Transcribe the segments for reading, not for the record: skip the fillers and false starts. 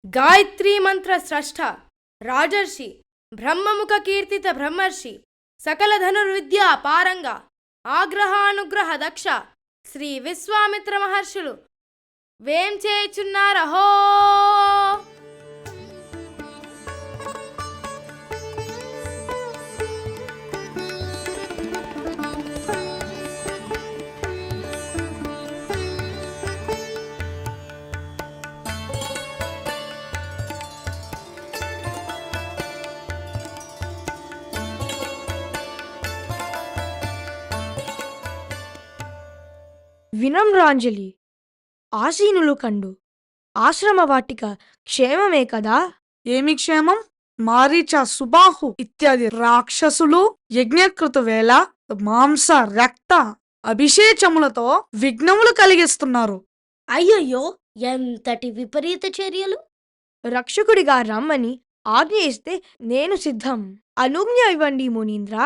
గాయత్రీ మంత్ర స్రష్ట రాజర్షి బ్రహ్మముఖ కీర్తిత బ్రహ్మర్షి సకల ధనుర్విద్యా పారంగ ఆగ్రహానుగ్రహ దక్ష శ్రీ విశ్వామిత్ర మహర్షులు వేం చేయుచున్నారహో. వినమ్రాంజలి ఆసీనులు కండు ఆశ్రమవాటిక క్షేమమే కదా? ఏమి క్షేమం? మారీచ, సుబాహు ఇత్యాది రాక్షసులు యజ్ఞకృత వేళ మాంస రక్త అభిషేచములతో విఘ్నములు కలిగిస్తున్నారు. అయ్యయ్యో, ఎంతటి విపరీత చర్యలు! రక్షకుడిగా రమ్మని ఆజ్ఞ ఇస్తే నేను సిద్ధం. అనుజ్ఞ ఇవ్వండి మునీంద్ర.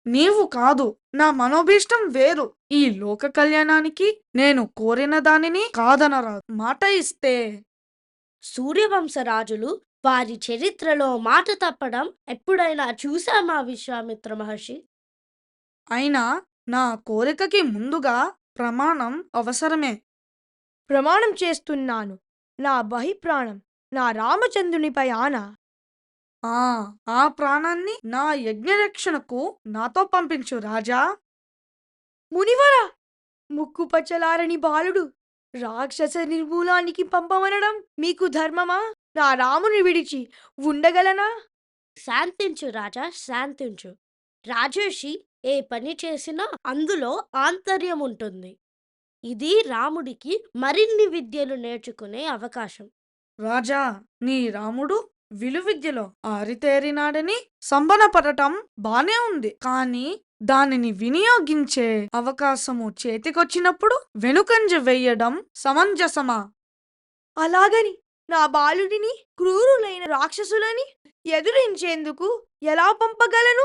నీవు కాదు, నా మనోభీష్టం వేరు. ఈ లోక కళ్యాణానికి నేను కోరిన దానిని కాదనరాదు. మాట ఇస్తే సూర్యవంశరాజులు వారి చరిత్రలో మాట తప్పడం ఎప్పుడైనా చూశామా విశ్వామిత్ర మహర్షి? అయినా నా కోరికకి ముందుగా ప్రమాణం అవసరమే. ప్రమాణం చేస్తున్నాను. నా బహిప్రాణం, నా రామచంద్రునిపై ఆన. ఆ ప్రాణాన్ని నా యజ్ఞరక్షణకు నాతో పంపించు రాజా. మునివర, ముక్కు పచ్చలారని బాలుడు రాక్షస నిర్మూలానికి పంపమనడం మీకు ధర్మమా? నా రాముని విడిచి ఉండగలనా? శాంతించు రాజా, శాంతించు. రాజర్షి ఏ పని చేసినా అందులో ఆంతర్యం ఉంటుంది. ఇది రాముడికి మరిన్ని విద్యలు నేర్చుకునే అవకాశం. రాజా, నీ రాముడు విలువిద్యలో ఆరితేరినాడని సంబరపడటం బానే ఉంది. కాని దానిని వినియోగించే అవకాశము చేతికొచ్చినప్పుడు వెనుకంజ వెయ్యడం సమంజసమా? అలాగని నా బాలుడిని క్రూరులైన రాక్షసులని ఎదురించేందుకు ఎలా పంపగలను?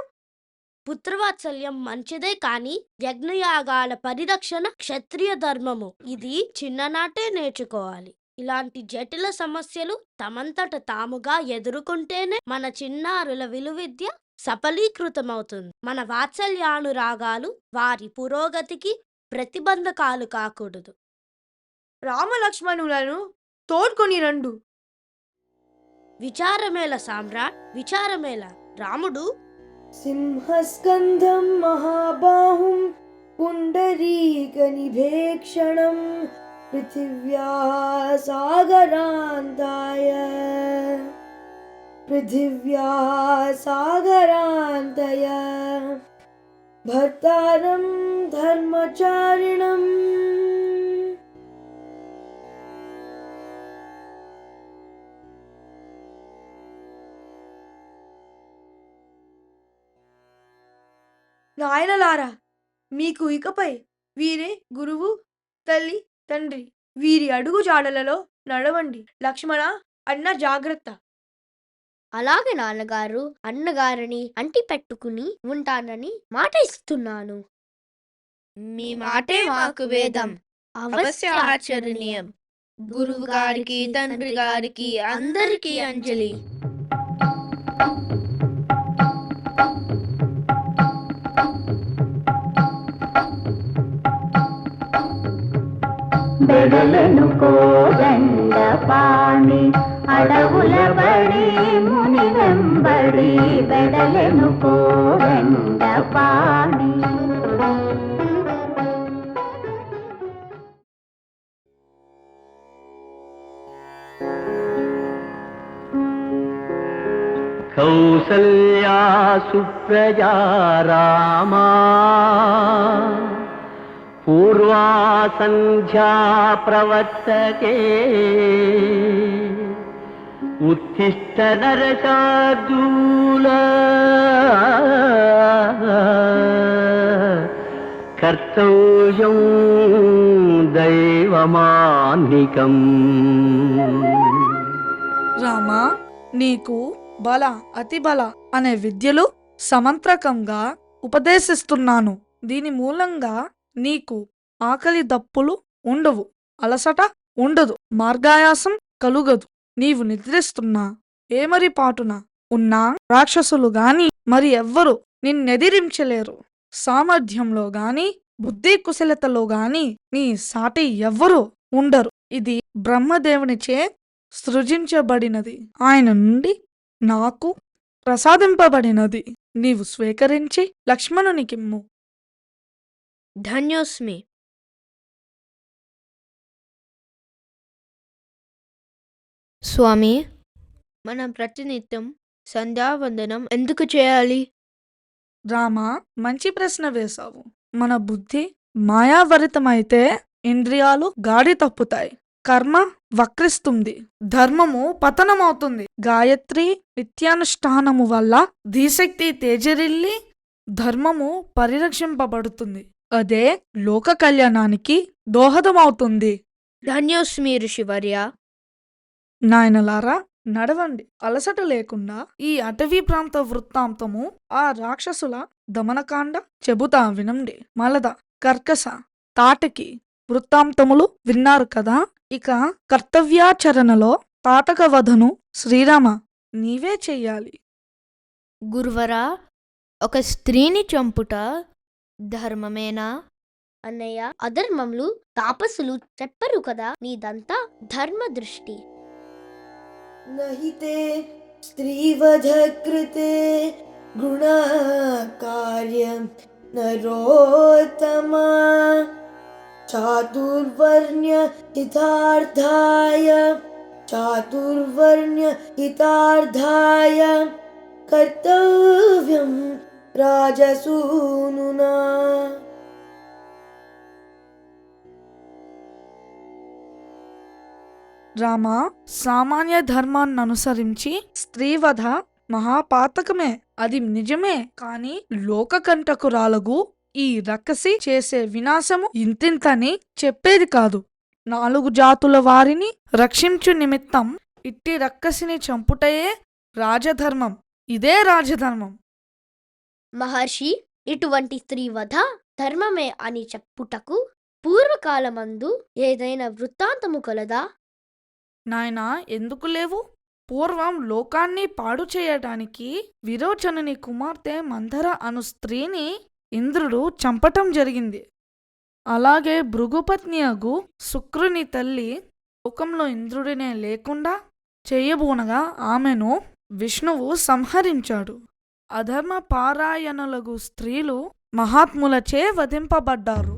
పుత్రవాత్సల్యం మంచిదే కాని యజ్ఞయాగాల పరిరక్షణ క్షత్రియ ధర్మము. ఇది చిన్ననాటే నేర్చుకోవాలి. ఇలాంటి జటిల సమస్యలు తమంతట తాముగా ఎదుర్కొంటేనే మన చిన్నారుల విలువిద్య సఫలీకృతమవుతుంది. మన వాత్సల్యానురాగాలు వారి పురోగతికి ప్రతిబంధకాలు కాకూడదు. రామలక్ష్మణులను తోడ్కొని రండు. విచారమేల సామ్రాట్, విచారమేల. రాముడు సింహస్కంధం మహాబాహుం పుండరీకనిభేక్షణం పృథివ్యా సాగరాంతయ భర్తారం ధర్మచారిణం. నాయనలారా, మీకు ఇకపై వీరే గురువు, తల్లి, తండ్రి. వీరి అడుగు జాడలలో నడవండి. లక్ష్మణ, అన్న జాగ్రత్త. అలాగే నాన్నగారు, అన్నగారిని అంటి పెట్టుకుని ఉంటానని మాట ఇస్తున్నాను. మీ మాటే మాకు వేదం, అవశ్య ఆచరణీయం. గురువు గారికి, తండ్రి గారికి, అందరికీ అంజలి. బెడలను కోదండ పాణి అడవుల బడి ముని వెంబడి బెడలను కోదండ పాణి. కౌసల్యా సుప్రజా రామా పూర్వా సంధ్యా ప్రవర్తతే ఉత్తిష్ట నరశార్దూల కర్తవ్యం దైవమాన్నికం. రామా, నీకు బల అతిబల అనే విద్యలు సమంత్రకంగా ఉపదేశిస్తున్నాను. దీని మూలంగా నీకు ఆకలి దప్పులు ఉండవు, అలసట ఉండదు, మార్గాయాసం కలుగదు. నీవు నిద్రిస్తున్నా ఏమరి పాటున ఉన్నా రాక్షసులు గాని మరి ఎవ్వరు నిన్నెదిరించలేరు. సామర్థ్యంలో గాని బుద్ధి కుశలతలో గాని నీ సాటి ఎవ్వరూ ఉండరు. ఇది బ్రహ్మదేవునిచే సృజించబడినది. ఆయన నుండి నాకు ప్రసాదింపబడినది. నీవు స్వీకరించి లక్ష్మణునికిమ్ము. ధన్యోస్మి. స్వామి, మనం ప్రతినిత్యం సంధ్యావందనం ఎందుకు చేయాలి? రామా, మంచి ప్రశ్న వేశావు. మన బుద్ధి మాయావరితమైతే ఇంద్రియాలు గాడి తప్పుతాయి, కర్మ వక్రిస్తుంది, ధర్మము పతనమవుతుంది. గాయత్రి నిత్యానుష్ఠానము వల్ల ధీశక్తి తేజరిల్లి ధర్మము పరిరక్షింపబడుతుంది. అదే లోక కళ్యాణానికి దోహదమవుతుంది. ధన్యోస్మి ఋషివర్య. నాయనలారా, నడవండి. అలసట లేకుండా ఈ అటవీ ప్రాంత వృత్తాంతము, ఆ రాక్షసుల దమనకాండ చెబుతా వినండి. మలద, కర్కస, తాటకి వృత్తాంతములు విన్నారు కదా. ఇక కర్తవ్యాచరణలో తాటక వధను శ్రీరామ నీవే చెయ్యాలి. గురువరా, ఒక స్త్రీని చంపుట ధర్మమేనా? అన్నయ్య, అధర్మములు తాపసులు చెప్పరు కదా, నీదంతా ధర్మ దృష్టి. నహితే స్త్రీవధకృతే గుణః కార్యం నరోత్తమ చాతుర్వర్ణ్య హితార్థాయ కర్తవ్యం రాజసూనునా. రామా, సామాన్య ధర్మాన్ననుసరించి స్త్రీవధ మహాపాతకమే, అది నిజమే. కాని లోకకంటకురాలగు ఈ రక్కసి చేసే వినాశము ఇంతింతని చెప్పేది కాదు. 4 జాతుల వారిని రక్షించు నిమిత్తం ఇట్టి రక్కసిని చంపుటయే రాజధర్మం. ఇదే రాజధర్మం. మహర్షి, ఇటువంటి స్త్రీవధ ధర్మమే అని చెప్పుటకు పూర్వకాలమందు ఏదైనా వృత్తాంతము కలదా? నాయనా, ఎందుకు లేవు? పూర్వం లోకాన్ని పాడు చేయటానికి విరోచనుని కుమార్తె మంధర అను స్త్రీని ఇంద్రుడు చంపటం జరిగింది. అలాగే భృగుపత్ని అగు శుక్రుని తల్లి లోకంలో ఇంద్రుడినే లేకుండా చేయబూనగా ఆమెను విష్ణువు సంహరించాడు. అధర్మ పారాయణులగు స్త్రీలు మహాత్ములచే వధింపబడ్డారు.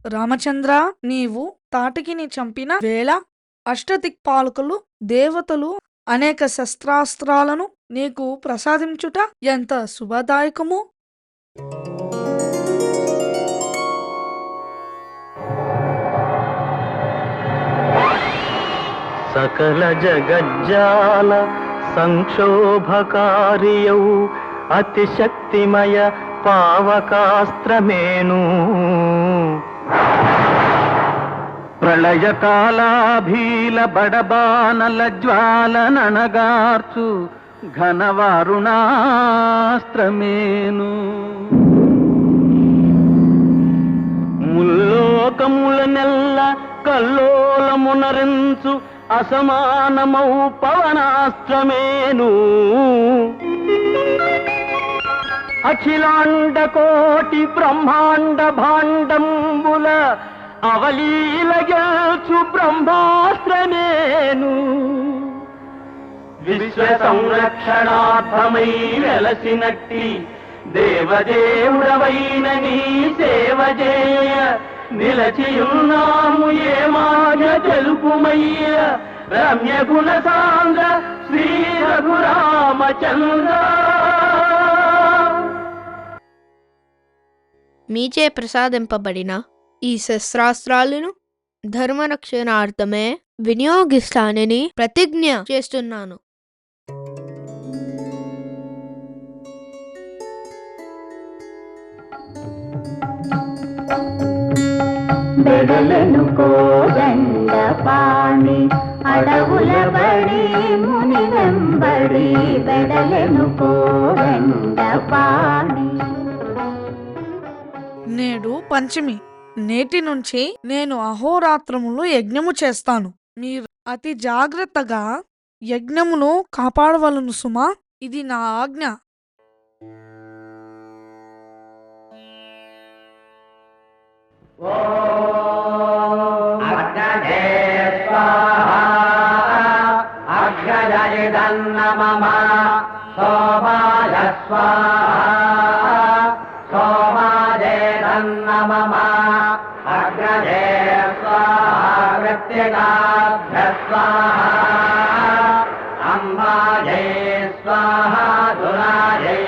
రామచంద్ర, నీవు తాటకిని చంపిన వేళ అష్టదిక్పాలకులు దేవతలు అనేక శస్త్రాస్త్రాలను నీకు ప్రసాదించుట ఎంత శుభదాయకము. సకల జగజ్జాల సంక్షోభకారియౌ అతిశక్తిమయ పావకాస్త్రమేను ప్రళయకాలాభీల బడబానల జ్వాలననగార్చు ఘనవారుణాస్త్రమేను ముల్లోకముల నెల్ల కల్లోలమునరించు అసమానమౌ పవనాస్త్రమేను అఖిలాండ కోటి బ్రహ్మాండ భాండంబుల అవలీలగల్చు బ్రహ్మాస్త్రమేను విశ్వ సంరక్షణార్థమై వెలసినట్టి దేవదేవుడవైన నీ సేవ చేయ నిలచియున్నాము ఏ మాయ తెలుపుమయ్య రమ్య గుణ సాంద్ర శ్రీ రఘురామచంద్ర. మీచే ప్రసాదింపబడిన ఈ శస్త్రాస్త్రాలను ధర్మరక్షణార్థమే వినియోగిస్తానని ప్రతిజ్ఞ చేస్తున్నాను. బెడలను కోదండ పాణి అడవుల బడి ముని వెంబడి బెడలను కోదండ పాణి. నేడు పంచమి. నేటి నుంచి నేను అహోరాత్రములు యజ్ఞము చేస్తాను. మీరు అతి జాగ్రత్తగా యజ్ఞమును కాపాడవలను సుమా. ఇది నా ఆజ్ఞ. అగ్నజే స్వాహా అగ్నజయదన్నమమ సోమాయ స్వాహా సోమాజేదన్నమమ అగ్నజే స్వాహా కృత్తికాభ్య స్వాహా అంబాజే స్వాహా దురాజే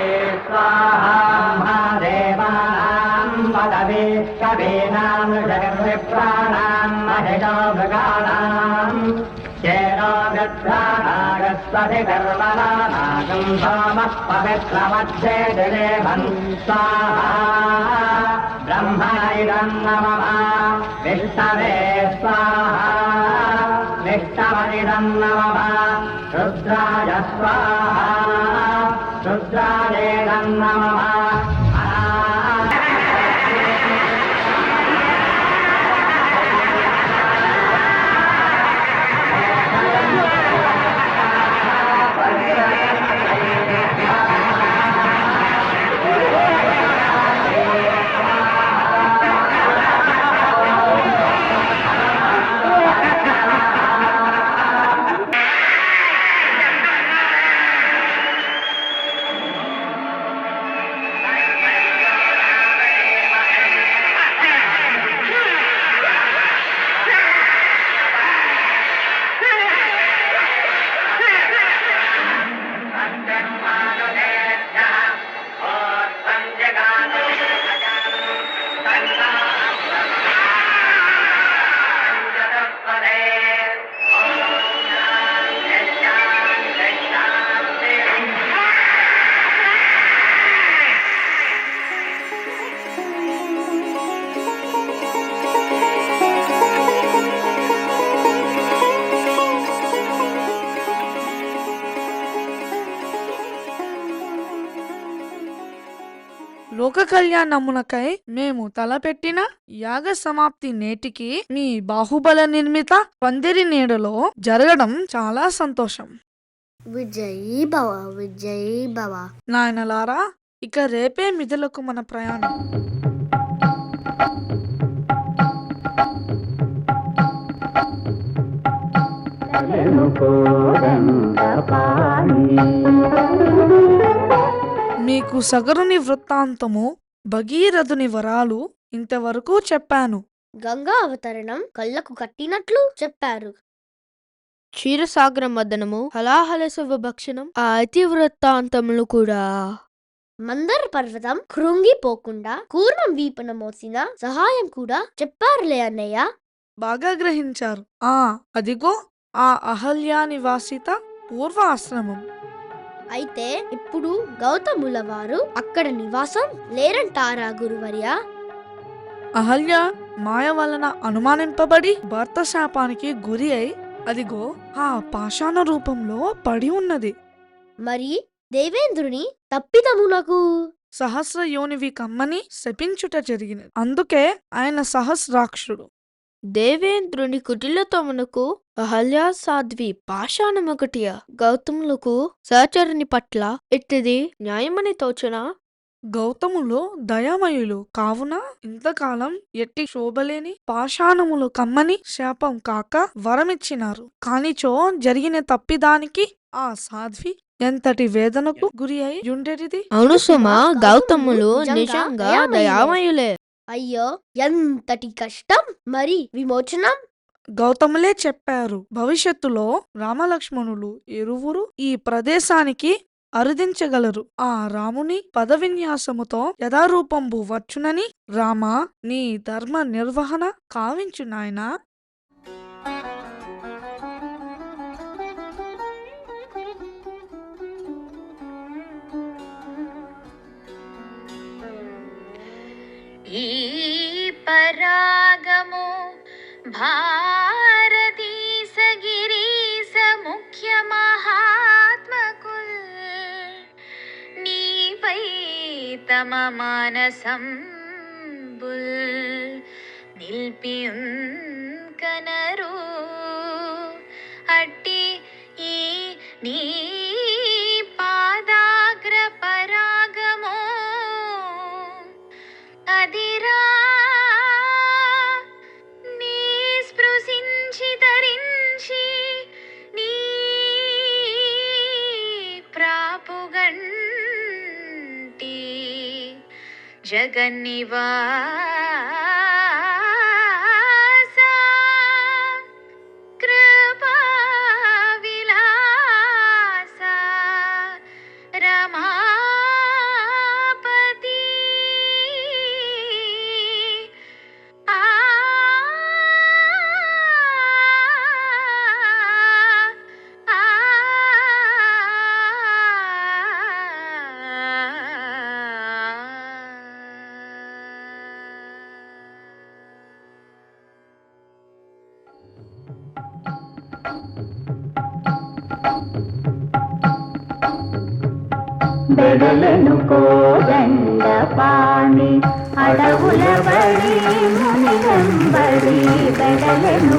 స్వాహా మహాదేవానాం వదవే కవీనాం జగద్విప్రాణాం మహిషో మృగాణాం చేరో గృధ్రానాగస్వధి కర్మణానాగం సోమః పవిత్రమధ్యే దిదేవం స్వాహా బ్రహ్మణైదం నమః విష్ణవే స్వాహా విష్ణవైదం నమః రుద్రాయ స్వాహా రుద్రాయేదం నమః. లోక కళ్యాణమునకై మేము తలపెట్టిన యాగ సమాప్తి నేటికి మీ బాహుబల నిర్మిత పందిరి నీడలో జరగడం చాలా సంతోషం. విజయీ భవ, విజయీ భవ. నాయనలారా, ఇక రేపే మిథులకు మన ప్రయాణం. మీకు సగరుని వృత్తాంతము, భగీరథుని వరాలు ఇంతవరకు చెప్పాను. గంగా అవతరణం కళ్ళకు కట్టినట్లు చెప్పారు. క్షీరసాగర మదనము, హలాహలసవ భక్షణం, ఆ అతివృత్తాంతములు కూడా. మందర పర్వతం కృంగిపోకుండా కూర్మం వీపన మోసిన సహాయం కూడా చెప్పారులే అన్నయ్య. బాగా గ్రహించారు. అదిగో ఆ అహల్యా నివాసిత పూర్వ ఆశ్రమం. అయితే ఇప్పుడు గౌతముల వారు అక్కడ నివాసం లేరంటారా గురువర్య? అహల్య మాయ వలన అనుమానింపబడి భర్త శాపానికి గురి అయి అదిగో ఆ పాషాణ రూపంలో పడి ఉన్నది. మరి దేవేంద్రుని తప్పిదమునకు సహస్ర యోనివి కమ్మని శపించుట జరిగినది. అందుకే ఆయన సహస్రాక్షుడు. దేవేంద్రుని కుటిలతమునకు అహల్యా సాధ్వి పాషాణమొకటియ. గౌతములకు సహచరుని పట్ల ఇట్టిది న్యాయమని తోచునా? గౌతములు దయామయులు కావున ఇంతకాలం ఎట్టి శోభలేని పాషాణములు కమ్మని శాపం కాక వరమిచ్చినారు. కానిచో జరిగిన తప్పిదానికి ఆ సాధ్వి ఎంతటి వేదనకు గురి అయి ఉండేది. అవును సుమా, గౌతములు నిజంగా దయామయులే. అయ్యో, ఎంతటి కష్టం! మరి విమోచనం? గౌతములే చెప్పారు. భవిష్యత్తులో రామలక్ష్మణులు ఇరువురు ఈ ప్రదేశానికి అరుదించగలరు. ఆ రాముని పదవిన్యాసముతో యథారూపంబు వచ్చునని రామా, నీ ధర్మ నిర్వహణ కావించు నాయనా. ఈ పరాగము భారతీస గిరీశ ముఖ్య మహాత్మకుల్ నీపై తమ మానసం నిల్పియున్ కనరు అట్టి ఈ నీ పాదాగ్ర పరాగము అదిరా నీ స్పృశించి ధరించి నీ ప్రాపుగంటి జగన్నివాస కృపా విలాస రమాపతి ఆ బెడలెను కోదండ పాణి అడవుల బడి ముని వెంబడి బెడలెను